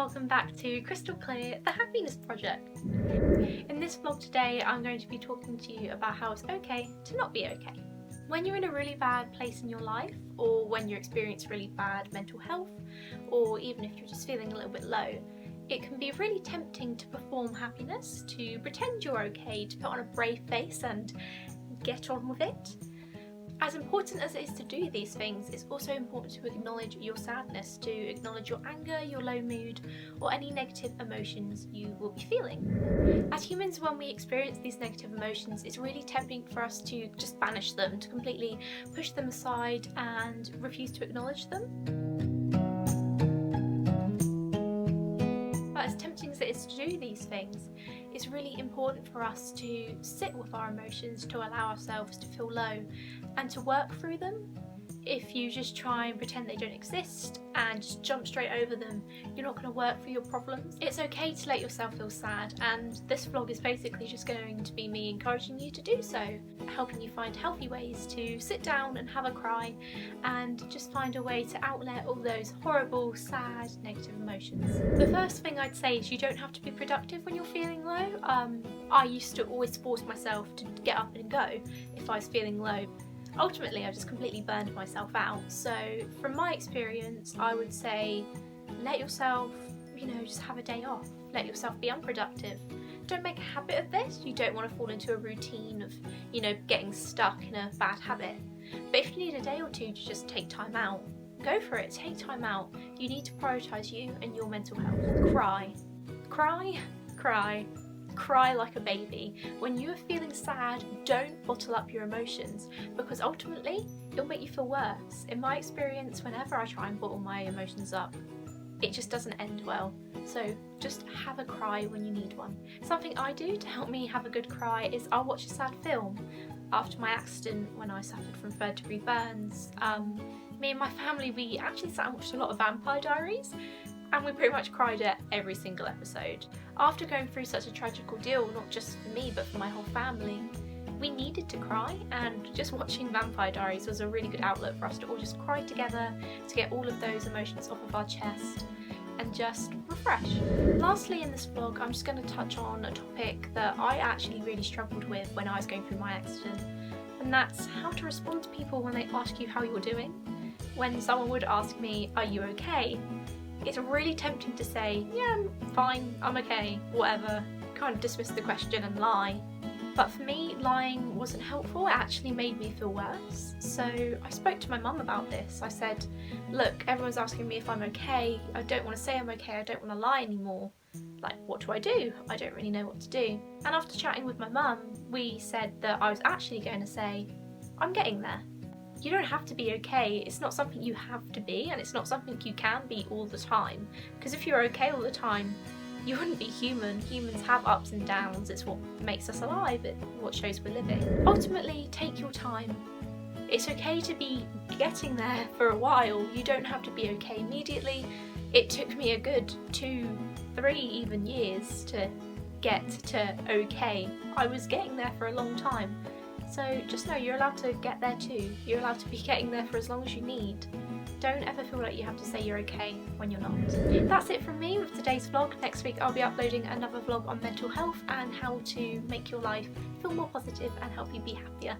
welcome back to Crystal Clear, the Happiness Project. In this vlog today, I'm going to be talking to you about how it's okay to not be okay. When you're in a really bad place in your life, or when you experience really bad mental health, or even if you're just feeling a little bit low, it can be really tempting to perform happiness, to pretend you're okay, to put on a brave face and get on with it. As important as it is to do these things, it's also important to acknowledge your sadness, to acknowledge your anger, your low mood, or any negative emotions you will be feeling. As humans, when we experience these negative emotions, it's really tempting for us to just banish them, to completely push them aside and refuse to acknowledge them. But as tempting as it is to do these things, it's really important for us to sit with our emotions, to allow ourselves to feel low and to work through them. If you just try and pretend they don't exist and just jump straight over them, you're not going to work through your problems. It's okay to let yourself feel sad, and this vlog is basically just going to be me encouraging you to do so, helping you find healthy ways to sit down and have a cry and just find a way to outlet all those horrible, sad, negative emotions. The first thing I'd say is you don't have to be productive when you're feeling low. I used to always force myself to get up and go if I was feeling low. Ultimately, I just completely burned myself out. So from my experience, I would say let yourself, just have a day off. Let yourself be unproductive. Don't make a habit of this. You don't want to fall into a routine of, getting stuck in a bad habit. But if you need a day or two to just take time out, go for it. Take time out. You need to prioritise you and your mental health. Cry. Cry. Cry. Cry like a baby. When you are feeling sad, don't bottle up your emotions, because ultimately it'll make you feel worse. In my experience, whenever I try and bottle my emotions up, it just doesn't end well. So just have a cry when you need one. Something I do to help me have a good cry is I'll watch a sad film. After my accident, when I suffered from third-degree burns, me and my family, we actually sat and watched a lot of Vampire Diaries, and we pretty much cried at every single episode. After going through such a tragic ordeal, not just for me but for my whole family, we needed to cry, and just watching Vampire Diaries was a really good outlet for us to all just cry together, to get all of those emotions off of our chest and just refresh. Lastly, in this vlog, I'm just going to touch on a topic that I actually really struggled with when I was going through my accident, and that's how to respond to people when they ask you how you're doing. When someone would ask me, "Are you okay?" it's really tempting to say, "Yeah, I'm fine, I'm okay, whatever," kind of dismiss the question and lie. But for me, lying wasn't helpful. It actually made me feel worse. So I spoke to my mum about this. I said, "Look, everyone's asking me if I'm okay. I don't want to say I'm okay. I don't want to lie anymore. Like, what do? I don't really know what to do." And after chatting with my mum, we said that I was actually going to say, "I'm getting there." You don't have to be okay. It's not something you have to be, and it's not something you can be all the time. Because if you're okay all the time, you wouldn't be human. Humans have ups and downs. It's what makes us alive. It's what shows we're living. Ultimately, take your time. It's okay to be getting there for a while. You don't have to be okay immediately. It took me a good 2, 3 even years to get to okay. I was getting there for a long time. So just know you're allowed to get there too. You're allowed to be getting there for as long as you need. Don't ever feel like you have to say you're okay when you're not. That's it from me with today's vlog. Next week I'll be uploading another vlog on mental health and how to make your life feel more positive and help you be happier.